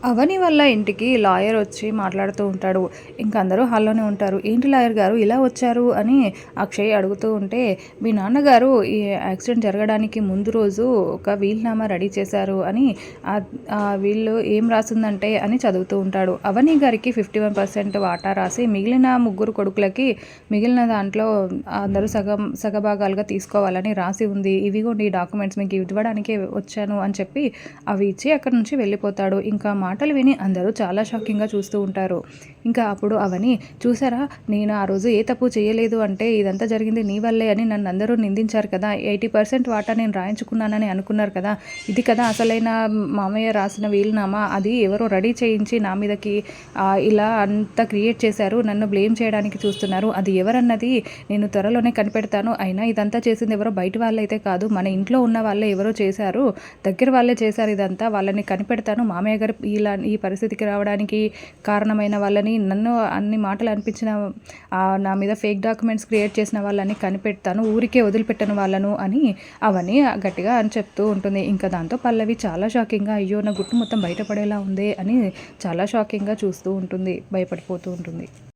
అవని వాళ్ళ ఇంటికి లాయర్ వచ్చి మాట్లాడుతూ ఉంటాడు. ఇంక అందరూ హాల్లోనే ఉంటారు. ఏంటి లాయర్ గారు ఇలా వచ్చారు అని అక్షయ్ అడుగుతూ ఉంటే, మీ నాన్నగారు ఈ యాక్సిడెంట్ జరగడానికి ముందు రోజు ఒక వీలునామా రెడీ చేశారు అని వీళ్ళు ఏం రాసిందంటే అని చదువుతూ ఉంటాడు. అవని గారికి 51% వాటా రాసి మిగిలిన ముగ్గురు కొడుకులకి మిగిలిన దాంట్లో అందరూ సగభాగాలుగా తీసుకోవాలని రాసి ఉంది. ఇవిగోండి ఈ డాక్యుమెంట్స్ మీకు ఇవ్వడానికే వచ్చాను అని చెప్పి అవి ఇచ్చి అక్కడి నుంచి వెళ్ళిపోతాడు. ఇంకా మాటలు విని అందరూ చాలా షాకింగ్గా చూస్తూ ఉంటారు. ఇంకా అప్పుడు అవని, చూసారా నేను ఆ రోజు ఏ తప్పు చేయలేదు అంటే ఇదంతా జరిగింది నీ వల్లే అని నన్ను అందరూ నిందించారు కదా, 80% వాటా నేను రాయించుకున్నానని అనుకున్నారు కదా, ఇది కదా అసలైన మామయ్య రాసిన వీలునామా, అది ఎవరో రెడీ చేయించి నా మీదకి ఇలా అంతా క్రియేట్ చేశారు, నన్ను బ్లేమ్ చేయడానికి చూస్తున్నారు, అది ఎవరన్నది నేను త్వరలోనే కనిపెడతాను, అయినా ఇదంతా చేసింది ఎవరో బయట వాళ్ళైతే కాదు, మన ఇంట్లో ఉన్న వాళ్ళే ఎవరో చేశారు, దగ్గర వాళ్ళే చేశారు, ఇదంతా వాళ్ళని కనిపెడతాను, మామయ్య గారు ఈ పరిస్థితికి రావడానికి కారణమైన వాళ్ళని, నన్ను అన్ని మాటలు అనిపించిన నా మీద ఫేక్ డాక్యుమెంట్స్ క్రియేట్ చేసిన వాళ్ళని కనిపెడతాను, ఊరికే వదిలిపెట్టను వాళ్ళను అని అవని గట్టిగా అని చెప్తూ ఉంటుంది. ఇంకా దాంతో పల్లవి చాలా షాకింగ్గా, అయ్యో నా గుట్టు మొత్తం బయటపడేలా ఉంది అని చాలా షాకింగ్గా చూస్తూ ఉంటుంది, భయపడిపోతూ ఉంటుంది.